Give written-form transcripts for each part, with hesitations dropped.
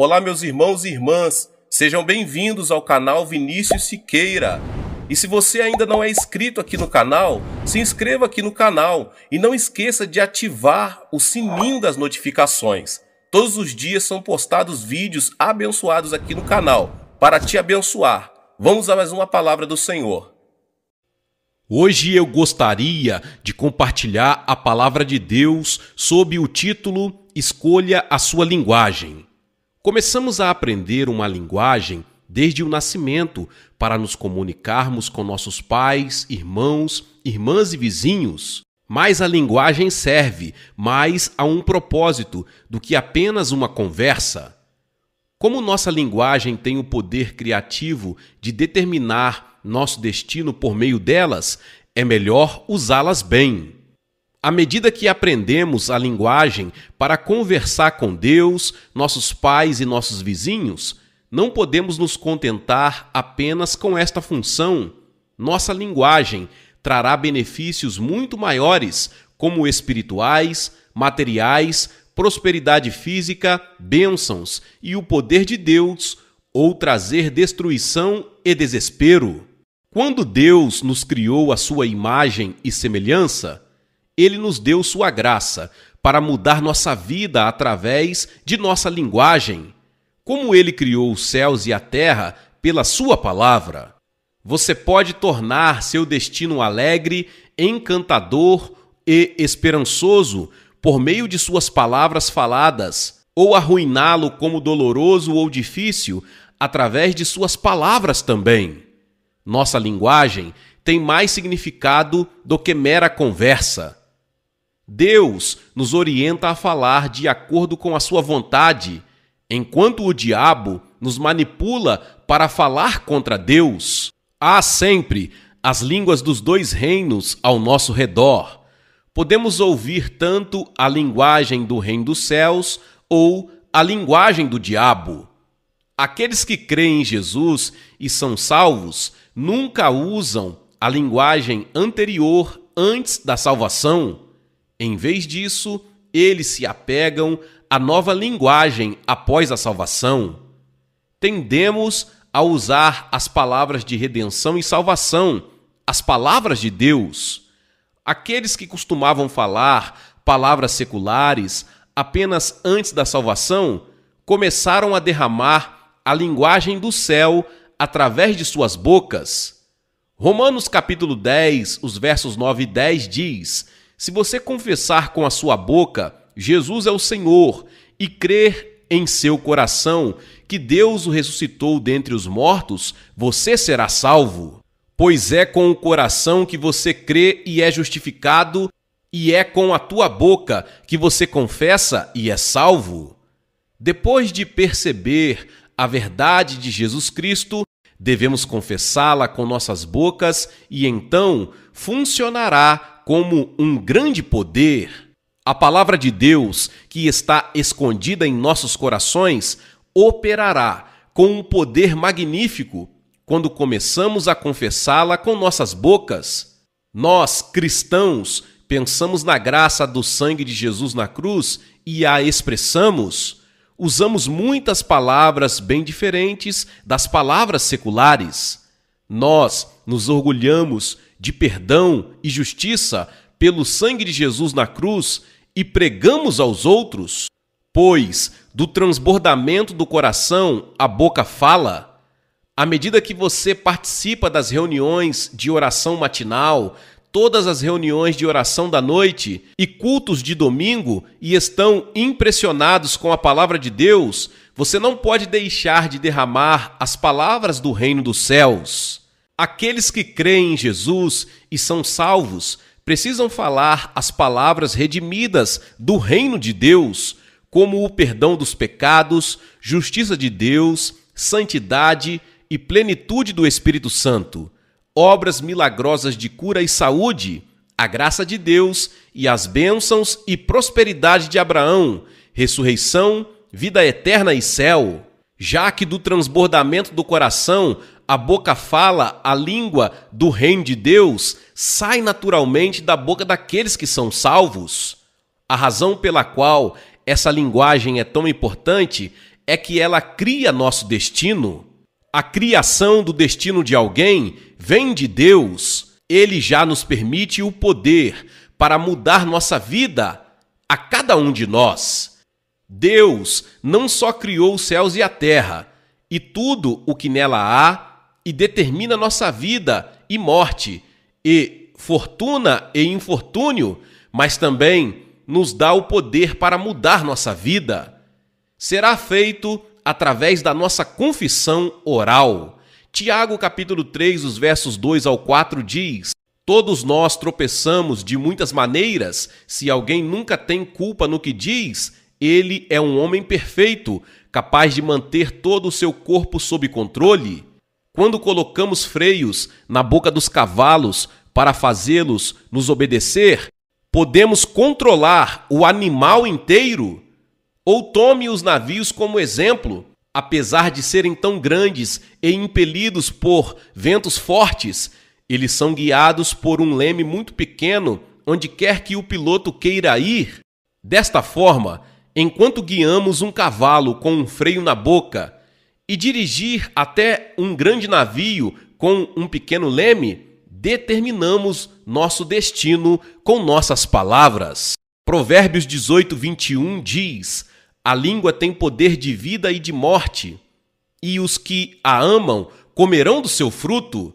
Olá, meus irmãos e irmãs, sejam bem-vindos ao canal Vinícius Siqueira. E se você ainda não é inscrito aqui no canal, se inscreva aqui no canal e não esqueça de ativar o sininho das notificações. Todos os dias são postados vídeos abençoados aqui no canal, para te abençoar. Vamos a mais uma palavra do Senhor. Hoje eu gostaria de compartilhar a palavra de Deus sob o título Escolha a sua linguagem. Começamos a aprender uma linguagem desde o nascimento para nos comunicarmos com nossos pais, irmãos, irmãs e vizinhos. Mas a linguagem serve mais a um propósito do que apenas uma conversa. Como nossa linguagem tem o poder criativo de determinar nosso destino por meio delas, é melhor usá-las bem. À medida que aprendemos a linguagem para conversar com Deus, nossos pais e nossos vizinhos, não podemos nos contentar apenas com esta função. Nossa linguagem trará benefícios muito maiores, como espirituais, materiais, prosperidade física, bênçãos e o poder de Deus, ou trazer destruição e desespero. Quando Deus nos criou à sua imagem e semelhança, Ele nos deu sua graça para mudar nossa vida através de nossa linguagem. Como Ele criou os céus e a terra pela sua palavra, você pode tornar seu destino alegre, encantador e esperançoso por meio de suas palavras faladas, ou arruiná-lo como doloroso ou difícil através de suas palavras também. Nossa linguagem tem mais significado do que mera conversa. Deus nos orienta a falar de acordo com a sua vontade, enquanto o diabo nos manipula para falar contra Deus. Há sempre as línguas dos dois reinos ao nosso redor. Podemos ouvir tanto a linguagem do reino dos céus ou a linguagem do diabo. Aqueles que creem em Jesus e são salvos nunca usam a linguagem anterior antes da salvação. Em vez disso, eles se apegam à nova linguagem após a salvação. Tendemos a usar as palavras de redenção e salvação, as palavras de Deus. Aqueles que costumavam falar palavras seculares apenas antes da salvação começaram a derramar a linguagem do céu através de suas bocas. Romanos capítulo 10, os versos 9 e 10 diz: se você confessar com a sua boca Jesus é o Senhor e crer em seu coração que Deus o ressuscitou dentre os mortos, você será salvo. Pois é com o coração que você crê e é justificado, e é com a tua boca que você confessa e é salvo. Depois de perceber a verdade de Jesus Cristo, devemos confessá-la com nossas bocas e então funcionará como um grande poder. A palavra de Deus, que está escondida em nossos corações, operará com um poder magnífico quando começamos a confessá-la com nossas bocas. Nós, cristãos, pensamos na graça do sangue de Jesus na cruz e a expressamos. Usamos muitas palavras bem diferentes das palavras seculares. Nós nos orgulhamos de perdão e justiça pelo sangue de Jesus na cruz e pregamos aos outros, pois do transbordamento do coração a boca fala. À medida que você participa das reuniões de oração matinal, todas as reuniões de oração da noite e cultos de domingo e estão impressionados com a palavra de Deus, você não pode deixar de derramar as palavras do reino dos céus. Aqueles que creem em Jesus e são salvos precisam falar as palavras redimidas do reino de Deus, como o perdão dos pecados, justiça de Deus, santidade e plenitude do Espírito Santo, obras milagrosas de cura e saúde, a graça de Deus e as bênçãos e prosperidade de Abraão, ressurreição, vida eterna e céu. Já que do transbordamento do coração a boca fala, a língua do reino de Deus sai naturalmente da boca daqueles que são salvos. A razão pela qual essa linguagem é tão importante é que ela cria nosso destino. A criação do destino de alguém vem de Deus. Ele já nos permite o poder para mudar nossa vida a cada um de nós. Deus não só criou os céus e a terra e tudo o que nela há e determina nossa vida e morte e fortuna e infortúnio, mas também nos dá o poder para mudar nossa vida. Será feito através da nossa confissão oral. Tiago capítulo 3, os versos 2 ao 4 diz: todos nós tropeçamos de muitas maneiras. Se alguém nunca tem culpa no que diz, ele é um homem perfeito, capaz de manter todo o seu corpo sob controle. Quando colocamos freios na boca dos cavalos para fazê-los nos obedecer, podemos controlar o animal inteiro? Ou tome os navios como exemplo. Apesar de serem tão grandes e impelidos por ventos fortes, eles são guiados por um leme muito pequeno onde quer que o piloto queira ir. Desta forma, enquanto guiamos um cavalo com um freio na boca e dirigir até um grande navio com um pequeno leme, determinamos nosso destino com nossas palavras. Provérbios 18, 21 diz: a língua tem poder de vida e de morte, e os que a amam comerão do seu fruto.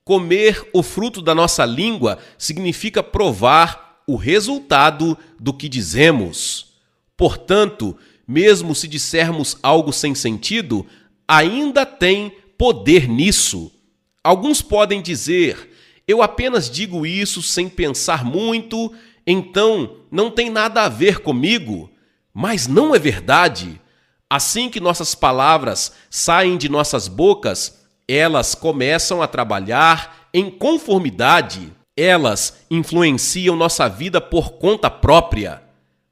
Comer o fruto da nossa língua significa provar o resultado do que dizemos. Portanto, mesmo se dissermos algo sem sentido, ainda tem poder nisso. Alguns podem dizer: eu apenas digo isso sem pensar muito, então não tem nada a ver comigo. Mas não é verdade. Assim que nossas palavras saem de nossas bocas, elas começam a trabalhar em conformidade. Elas influenciam nossa vida por conta própria.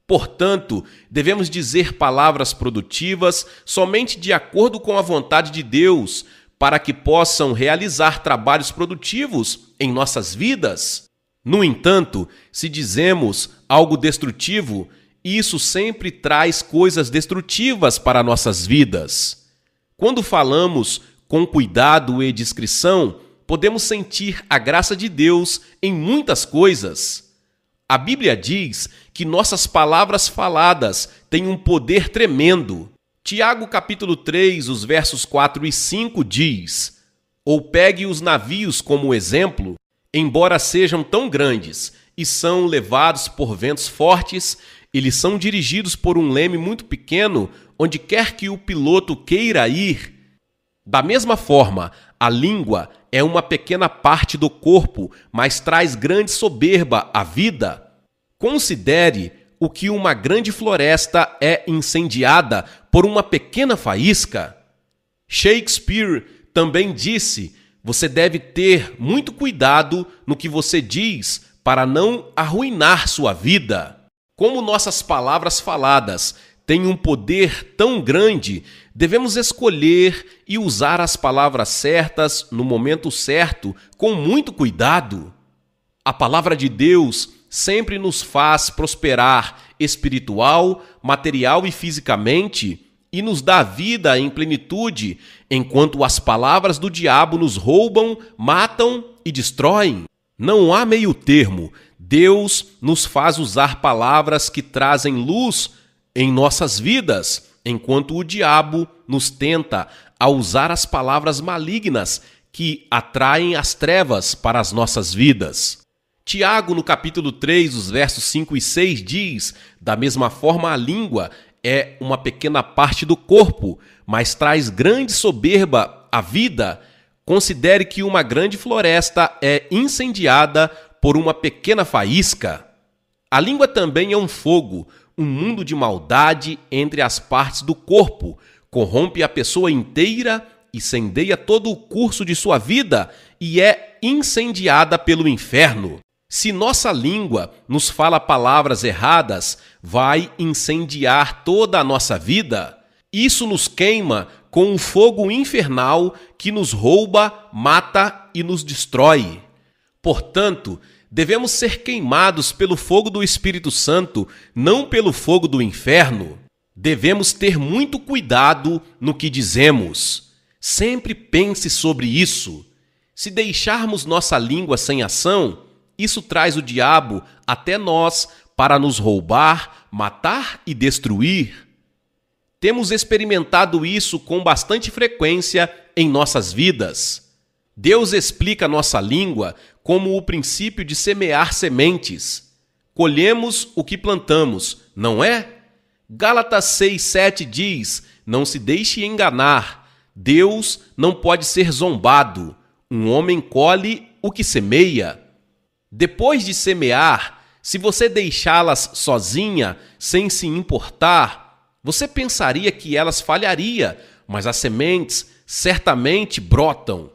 Portanto, devemos dizer palavras produtivas somente de acordo com a vontade de Deus, para que possam realizar trabalhos produtivos em nossas vidas. No entanto, se dizemos algo destrutivo, isso sempre traz coisas destrutivas para nossas vidas. Quando falamos com cuidado e discrição, podemos sentir a graça de Deus em muitas coisas. A Bíblia diz que nossas palavras faladas têm um poder tremendo. Tiago capítulo 3, os versos 4 e 5 diz: ou pegue os navios como exemplo, embora sejam tão grandes e são levados por ventos fortes, eles são dirigidos por um leme muito pequeno, onde quer que o piloto queira ir. Da mesma forma, a língua é uma pequena parte do corpo, mas traz grande soberba à vida. Considere o que uma grande floresta é incendiada por uma pequena faísca. Shakespeare também disse: você deve ter muito cuidado no que você diz para não arruinar sua vida. Como nossas palavras faladas têm um poder tão grande, devemos escolher e usar as palavras certas no momento certo, com muito cuidado. A palavra de Deus sempre nos faz prosperar espiritual, material e fisicamente, e nos dá vida em plenitude, enquanto as palavras do diabo nos roubam, matam e destroem. Não há meio termo. Deus nos faz usar palavras que trazem luz em nossas vidas, enquanto o diabo nos tenta a usar as palavras malignas que atraem as trevas para as nossas vidas. Tiago, no capítulo 3, os versos 5 e 6, diz: da mesma forma a língua é uma pequena parte do corpo, mas traz grande soberba à vida. Considere que uma grande floresta é incendiada por uma pequena faísca. A língua também é um fogo, um mundo de maldade entre as partes do corpo, corrompe a pessoa inteira, incendeia todo o curso de sua vida e é incendiada pelo inferno. Se nossa língua nos fala palavras erradas, vai incendiar toda a nossa vida. Isso nos queima com um fogo infernal que nos rouba, mata e nos destrói. Portanto, devemos ser queimados pelo fogo do Espírito Santo, não pelo fogo do inferno. Devemos ter muito cuidado no que dizemos. Sempre pense sobre isso. Se deixarmos nossa língua sem ação, isso traz o diabo até nós para nos roubar, matar e destruir. Temos experimentado isso com bastante frequência em nossas vidas. Deus explica nossa língua como o princípio de semear sementes. Colhemos o que plantamos, não é? Gálatas 6:7 diz: não se deixe enganar, Deus não pode ser zombado, um homem colhe o que semeia. Depois de semear, se você deixá-las sozinha, sem se importar, você pensaria que elas falhariam, mas as sementes certamente brotam.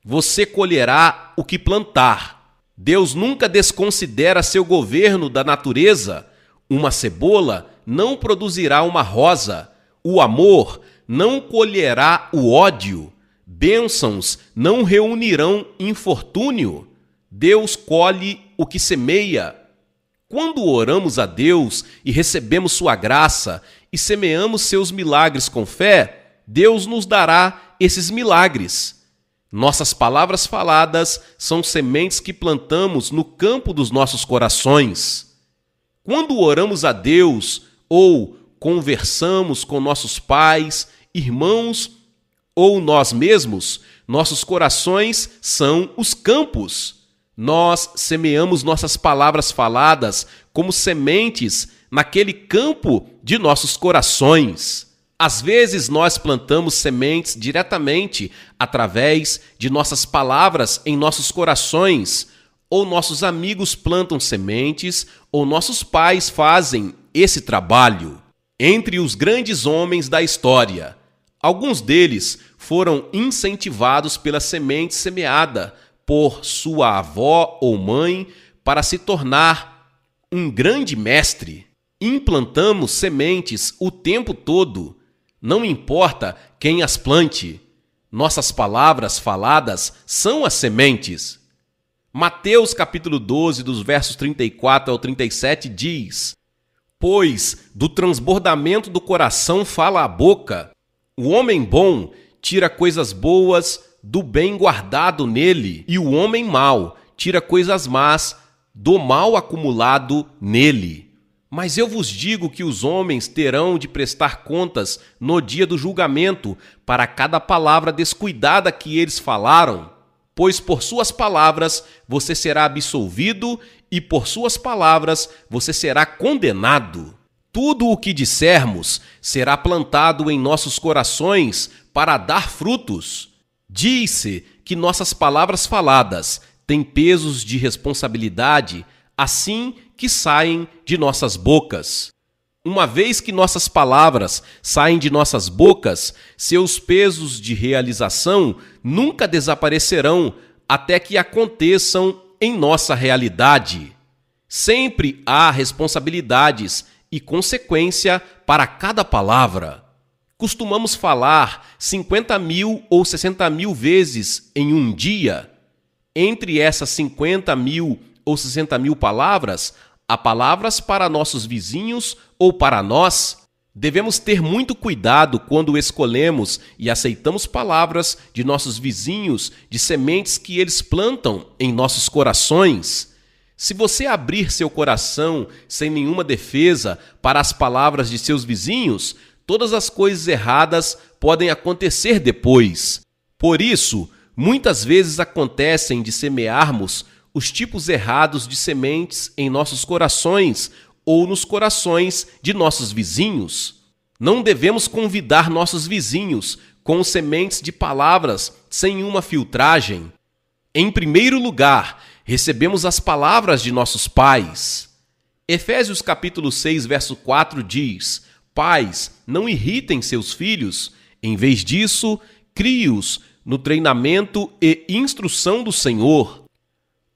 Você colherá o que plantar. Deus nunca desconsidera seu governo da natureza. Uma cebola não produzirá uma rosa. O amor não colherá o ódio. Bênçãos não reunirão infortúnio. Deus colhe o que semeia. Quando oramos a Deus e recebemos sua graça e semeamos seus milagres com fé, Deus nos dará esses milagres. Nossas palavras faladas são sementes que plantamos no campo dos nossos corações. Quando oramos a Deus ou conversamos com nossos pais, irmãos ou nós mesmos, nossos corações são os campos. Nós semeamos nossas palavras faladas como sementes naquele campo de nossos corações. Às vezes nós plantamos sementes diretamente através de nossas palavras em nossos corações, ou nossos amigos plantam sementes, ou nossos pais fazem esse trabalho. Entre os grandes homens da história, alguns deles foram incentivados pela semente semeada por sua avó ou mãe para se tornar um grande mestre. Implantamos sementes o tempo todo. Não importa quem as plante. Nossas palavras faladas são as sementes. Mateus capítulo 12, dos versos 34 ao 37 diz: pois do transbordamento do coração fala a boca. O homem bom tira coisas boas do bem guardado nele, e o homem mau tira coisas más do mal acumulado nele. Mas eu vos digo que os homens terão de prestar contas no dia do julgamento para cada palavra descuidada que eles falaram, pois por suas palavras você será absolvido e por suas palavras você será condenado. Tudo o que dissermos será plantado em nossos corações para dar frutos. Diz-se que nossas palavras faladas têm pesos de responsabilidade assim que saem de nossas bocas. Uma vez que nossas palavras saem de nossas bocas, seus pesos de realização nunca desaparecerão até que aconteçam em nossa realidade. Sempre há responsabilidades e consequência para cada palavra. Costumamos falar 50.000 ou 60.000 vezes em um dia. Entre essas 50.000 ou 60.000 palavras, há palavras para nossos vizinhos ou para nós. Devemos ter muito cuidado quando escolhemos e aceitamos palavras de nossos vizinhos, de sementes que eles plantam em nossos corações. Se você abrir seu coração sem nenhuma defesa para as palavras de seus vizinhos, todas as coisas erradas podem acontecer depois. Por isso, muitas vezes acontecem de semearmos os tipos errados de sementes em nossos corações ou nos corações de nossos vizinhos. Não devemos convidar nossos vizinhos com sementes de palavras sem uma filtragem. Em primeiro lugar, recebemos as palavras de nossos pais. Efésios capítulo 6, verso 4 diz: pais, não irritem seus filhos, em vez disso, crie-os no treinamento e instrução do Senhor.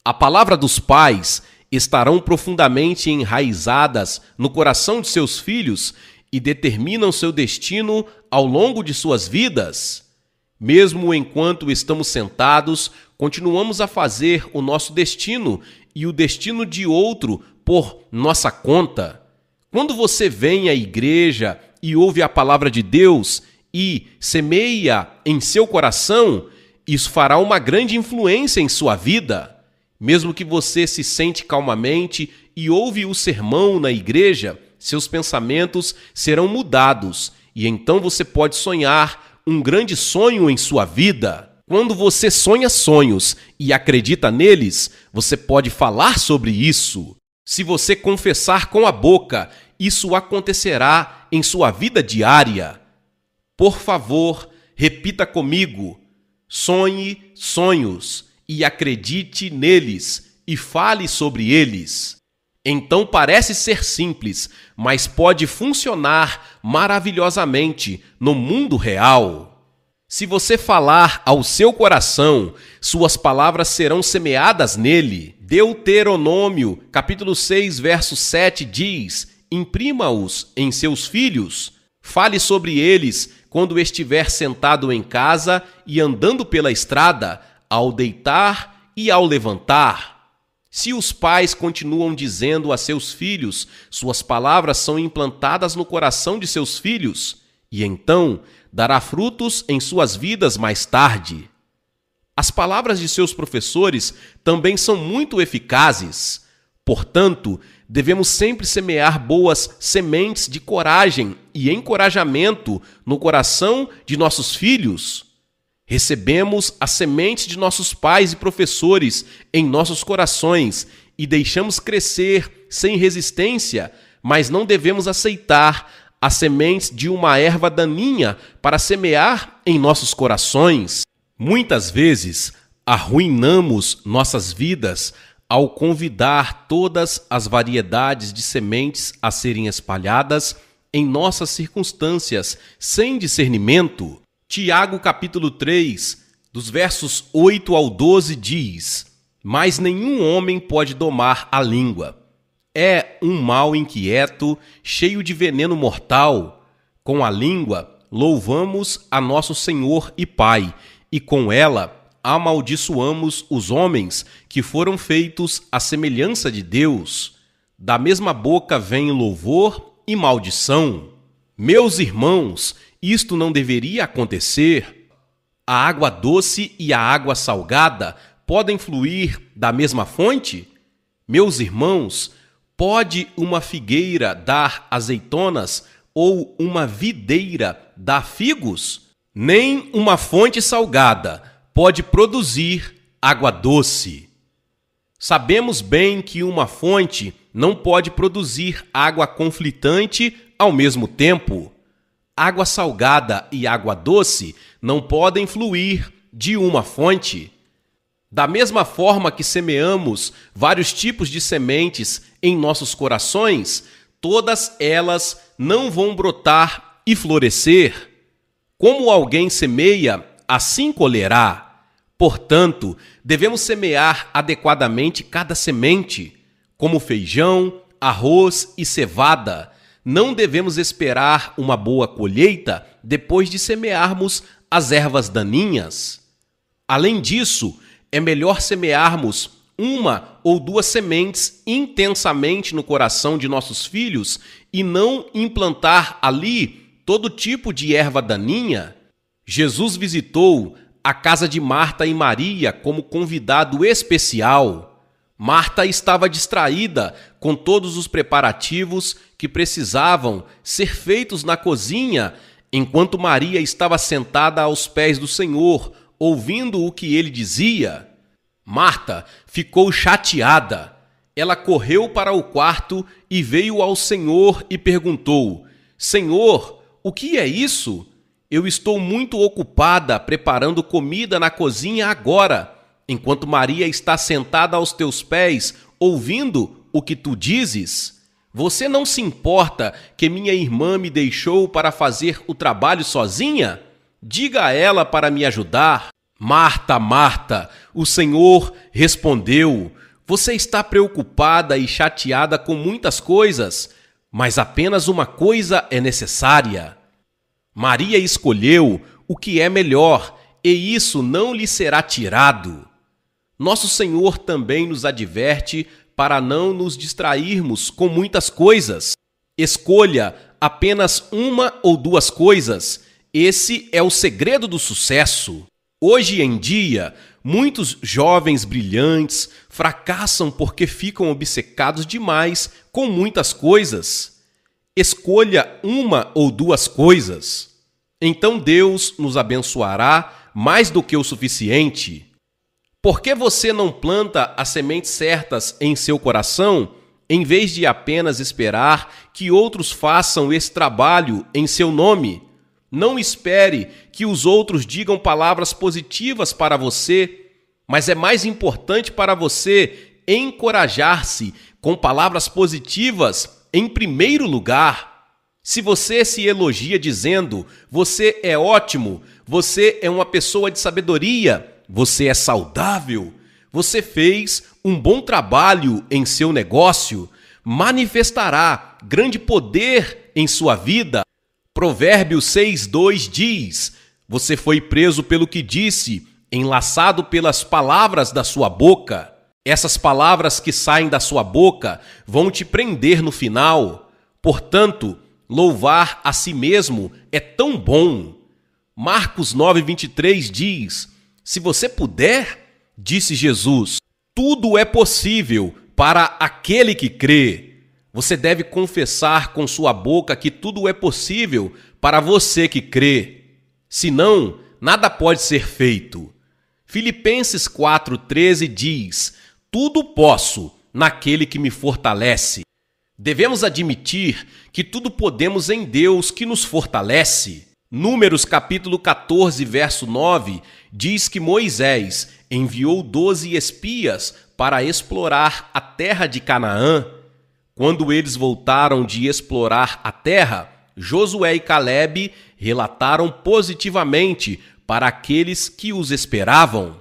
A palavra dos pais estarão profundamente enraizadas no coração de seus filhos e determinam seu destino ao longo de suas vidas. Mesmo enquanto estamos sentados, continuamos a fazer o nosso destino e o destino de outro por nossa conta. Quando você vem à igreja e ouve a palavra de Deus e semeia em seu coração, isso fará uma grande influência em sua vida. Mesmo que você se sente calmamente e ouve o sermão na igreja, seus pensamentos serão mudados e então você pode sonhar um grande sonho em sua vida. Quando você sonha sonhos e acredita neles, você pode falar sobre isso. Se você confessar com a boca, isso acontecerá em sua vida diária. Por favor, repita comigo: sonhe sonhos e acredite neles e fale sobre eles. Então parece ser simples, mas pode funcionar maravilhosamente no mundo real. Se você falar ao seu coração, suas palavras serão semeadas nele. Deuteronômio, capítulo 6, verso 7 diz: imprima-os em seus filhos, fale sobre eles quando estiver sentado em casa e andando pela estrada, ao deitar e ao levantar. Se os pais continuam dizendo a seus filhos, suas palavras são implantadas no coração de seus filhos, e então dará frutos em suas vidas mais tarde. As palavras de seus professores também são muito eficazes. Portanto, devemos sempre semear boas sementes de coragem e encorajamento no coração de nossos filhos. Recebemos as sementes de nossos pais e professores em nossos corações e deixamos crescer sem resistência, mas não devemos aceitar as sementes de uma erva daninha para semear em nossos corações. Muitas vezes, arruinamos nossas vidas ao convidar todas as variedades de sementes a serem espalhadas em nossas circunstâncias sem discernimento. Tiago capítulo 3, dos versos 8 ao 12 diz: mas nenhum homem pode domar a língua. É um mal inquieto, cheio de veneno mortal. Com a língua louvamos a nosso Senhor e Pai, e com ela amaldiçoamos os homens que foram feitos à semelhança de Deus. Da mesma boca vem louvor e maldição. Meus irmãos, isto não deveria acontecer. A água doce e a água salgada podem fluir da mesma fonte? Meus irmãos, pode uma figueira dar azeitonas ou uma videira dar figos? Nem uma fonte salgada pode produzir água doce. Sabemos bem que uma fonte não pode produzir água conflitante ao mesmo tempo. Água salgada e água doce não podem fluir de uma fonte. Da mesma forma que semeamos vários tipos de sementes em nossos corações, todas elas não vão brotar e florescer. Como alguém semeia, assim colherá. Portanto, devemos semear adequadamente cada semente, como feijão, arroz e cevada. Não devemos esperar uma boa colheita depois de semearmos as ervas daninhas. Além disso, é melhor semearmos uma ou duas sementes intensamente no coração de nossos filhos e não implantar ali todo tipo de erva daninha. Jesus visitou a casa de Marta e Maria como convidado especial. Marta estava distraída com todos os preparativos que precisavam ser feitos na cozinha, enquanto Maria estava sentada aos pés do Senhor, ouvindo o que ele dizia. Marta ficou chateada. Ela correu para o quarto e veio ao Senhor e perguntou: Senhor, o que é isso? Eu estou muito ocupada preparando comida na cozinha agora, enquanto Maria está sentada aos teus pés, ouvindo o que tu dizes. Você não se importa que minha irmã me deixou para fazer o trabalho sozinha? Diga a ela para me ajudar. Marta, Marta, o Senhor respondeu: você está preocupada e chateada com muitas coisas, mas apenas uma coisa é necessária. Maria escolheu o que é melhor, e isso não lhe será tirado. Nosso Senhor também nos adverte para não nos distrairmos com muitas coisas. Escolha apenas uma ou duas coisas, esse é o segredo do sucesso. Hoje em dia, muitos jovens brilhantes fracassam porque ficam obcecados demais com muitas coisas. Escolha uma ou duas coisas. Então Deus nos abençoará mais do que o suficiente. Por que você não planta as sementes certas em seu coração, em vez de apenas esperar que outros façam esse trabalho em seu nome? Não espere que os outros digam palavras positivas para você, mas é mais importante para você encorajar-se com palavras positivas em primeiro lugar. Se você se elogia dizendo, você é ótimo, você é uma pessoa de sabedoria, você é saudável, você fez um bom trabalho em seu negócio, manifestará grande poder em sua vida. Provérbios 6:2 diz, você foi preso pelo que disse, enlaçado pelas palavras da sua boca. Essas palavras que saem da sua boca vão te prender no final. Portanto, louvar a si mesmo é tão bom. Marcos 9:23 diz, se você puder, disse Jesus, tudo é possível para aquele que crê. Você deve confessar com sua boca que tudo é possível para você que crê. Senão, nada pode ser feito. Filipenses 4:13 diz, tudo posso naquele que me fortalece. Devemos admitir que tudo podemos em Deus que nos fortalece. Números capítulo 14, verso 9, diz que Moisés enviou 12 espias para explorar a terra de Canaã. Quando eles voltaram de explorar a terra, Josué e Calebe relataram positivamente para aqueles que os esperavam.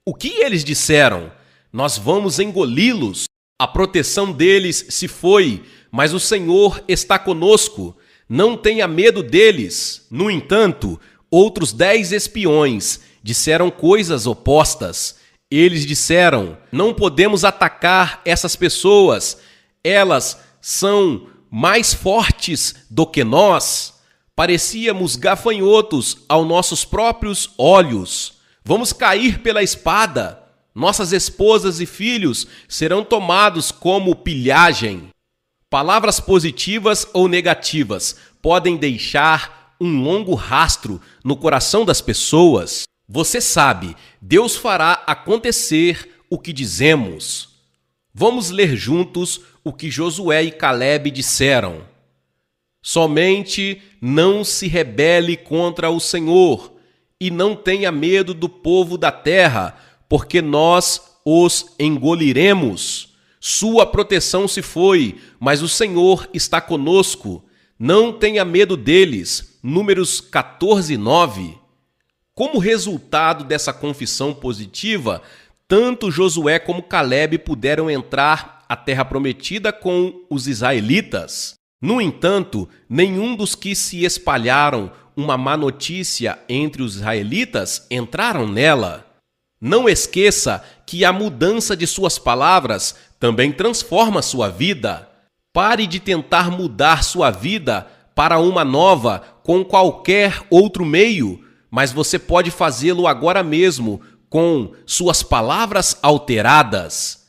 O que eles disseram? Nós vamos engoli-los. A proteção deles se foi, mas o Senhor está conosco. Não tenha medo deles. No entanto, outros 10 espiões disseram coisas opostas. Eles disseram, não podemos atacar essas pessoas. Elas são mais fortes do que nós. Parecíamos gafanhotos aos nossos próprios olhos. Vamos cair pela espada. Nossas esposas e filhos serão tomados como pilhagem. Palavras positivas ou negativas podem deixar um longo rastro no coração das pessoas. Você sabe, Deus fará acontecer o que dizemos. Vamos ler juntos o que Josué e Calebe disseram. Somente não se rebele contra o Senhor e não tenha medo do povo da terra, porque nós os engoliremos. Sua proteção se foi, mas o Senhor está conosco. Não tenha medo deles. Números 14:9. Como resultado dessa confissão positiva, tanto Josué como Calebe puderam entrar à terra prometida com os israelitas. No entanto, nenhum dos que se espalharam uma má notícia entre os israelitas entraram nela. Não esqueça que a mudança de suas palavras também transforma sua vida. Pare de tentar mudar sua vida para uma nova com qualquer outro meio, mas você pode fazê-lo agora mesmo com suas palavras alteradas.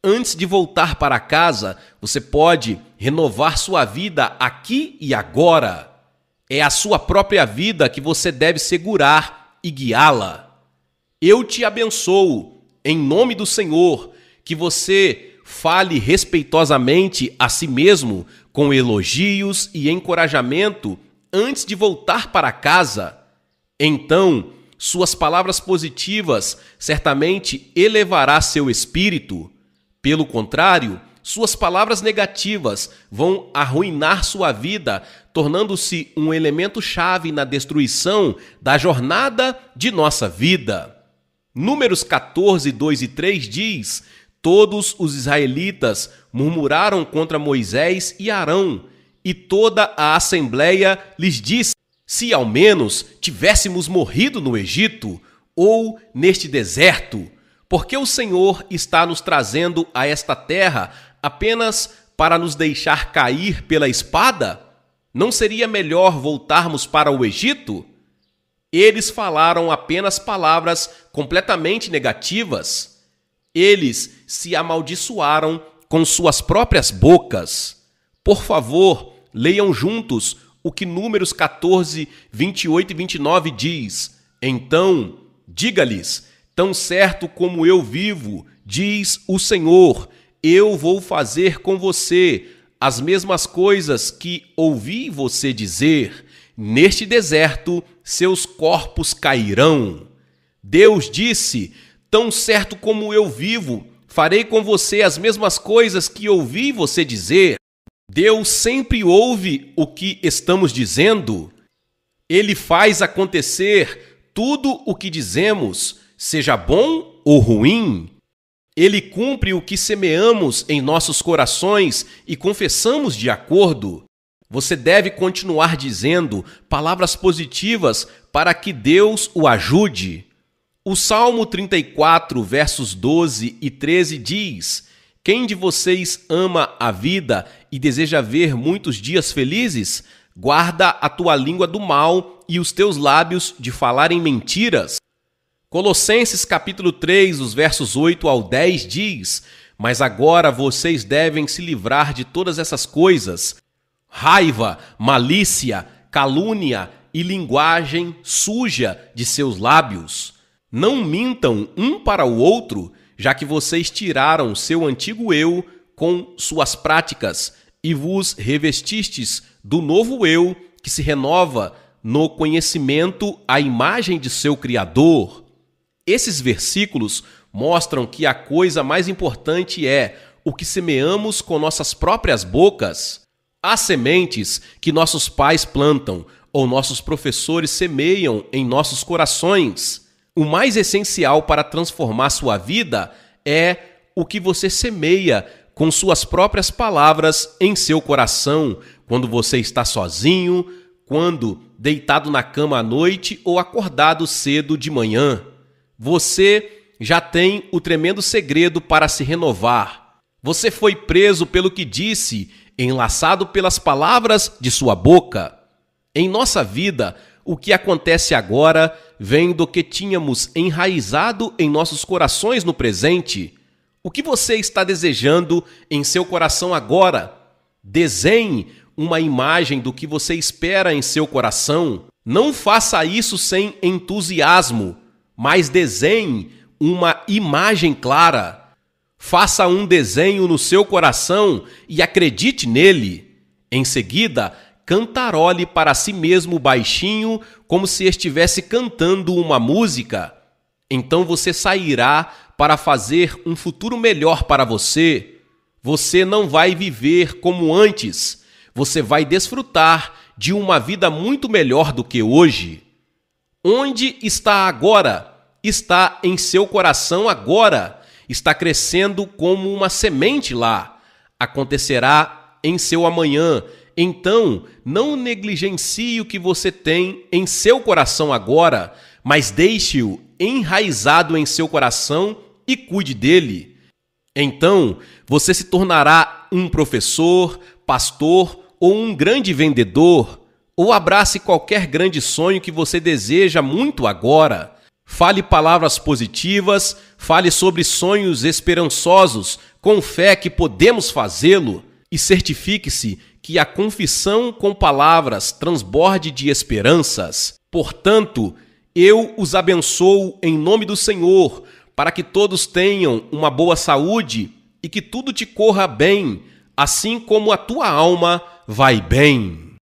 Antes de voltar para casa, você pode renovar sua vida aqui e agora. É a sua própria vida que você deve segurar e guiá-la. Eu te abençoo, em nome do Senhor, que você fale respeitosamente a si mesmo, com elogios e encorajamento, antes de voltar para casa. Então, suas palavras positivas certamente elevará seu espírito. Pelo contrário, suas palavras negativas vão arruinar sua vida, tornando-se um elemento-chave na destruição da jornada de nossa vida. Números 14:2 e 3 diz, todos os israelitas murmuraram contra Moisés e Arão, e toda a assembleia lhes disse, se ao menos tivéssemos morrido no Egito ou neste deserto, porque o Senhor está nos trazendo a esta terra apenas para nos deixar cair pela espada? Não seria melhor voltarmos para o Egito? Eles falaram apenas palavras completamente negativas. Eles se amaldiçoaram com suas próprias bocas. Por favor, leiam juntos o que Números 14, 28 e 29 diz. Então, diga-lhes, tão certo como eu vivo, diz o Senhor, eu vou fazer com você as mesmas coisas que ouvi você dizer. Neste deserto, seus corpos cairão. Deus disse, tão certo como eu vivo, farei com você as mesmas coisas que ouvi você dizer. Deus sempre ouve o que estamos dizendo. Ele faz acontecer tudo o que dizemos, seja bom ou ruim. Ele cumpre o que semeamos em nossos corações e confessamos de acordo. Você deve continuar dizendo palavras positivas para que Deus o ajude. O Salmo 34, versos 12 e 13 diz: quem de vocês ama a vida e deseja ver muitos dias felizes? Guarda a tua língua do mal e os teus lábios de falarem mentiras. Colossenses capítulo 3, os versos 8 ao 10 diz: mas agora vocês devem se livrar de todas essas coisas: raiva, malícia, calúnia e linguagem suja de seus lábios. Não mintam um para o outro, já que vocês tiraram seu antigo eu com suas práticas e vos revestistes do novo eu que se renova no conhecimento à imagem de seu Criador. Esses versículos mostram que a coisa mais importante é o que semeamos com nossas próprias bocas. Há sementes que nossos pais plantam ou nossos professores semeiam em nossos corações. O mais essencial para transformar sua vida é o que você semeia com suas próprias palavras em seu coração, quando você está sozinho, quando deitado na cama à noite ou acordado cedo de manhã. Você já tem o tremendo segredo para se renovar. Você foi preso pelo que disse, enlaçado pelas palavras de sua boca. Em nossa vida, o que acontece agora vem do que tínhamos enraizado em nossos corações no presente. O que você está desejando em seu coração agora? Desenhe uma imagem do que você espera em seu coração. Não faça isso sem entusiasmo, mas desenhe uma imagem clara. Faça um desenho no seu coração e acredite nele. Em seguida, cantarole para si mesmo baixinho, como se estivesse cantando uma música. Então você sairá para fazer um futuro melhor para você. Você não vai viver como antes. Você vai desfrutar de uma vida muito melhor do que hoje. Onde está agora? Está em seu coração agora. Está crescendo como uma semente lá. Acontecerá em seu amanhã. Então, não negligencie o que você tem em seu coração agora, mas deixe-o enraizado em seu coração e cuide dele. Então, você se tornará um professor, pastor ou um grande vendedor, ou abrace qualquer grande sonho que você deseja muito agora. Fale palavras positivas, fale sobre sonhos esperançosos, com fé que podemos fazê-lo, e certifique-se que a confissão com palavras transborde de esperanças. Portanto, eu os abençoo em nome do Senhor, para que todos tenham uma boa saúde e que tudo te corra bem, assim como a tua alma vai bem.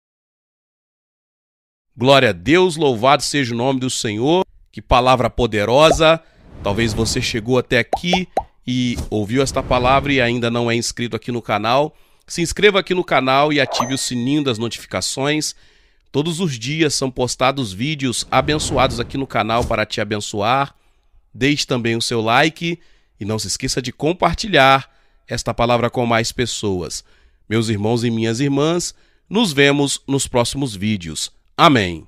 Glória a Deus, louvado seja o nome do Senhor. Que palavra poderosa. Talvez você chegou até aqui e ouviu esta palavra e ainda não é inscrito aqui no canal. Se inscreva aqui no canal e ative o sininho das notificações. Todos os dias são postados vídeos abençoados aqui no canal para te abençoar. Deixe também o seu like e não se esqueça de compartilhar esta palavra com mais pessoas. Meus irmãos e minhas irmãs, nos vemos nos próximos vídeos. Amém.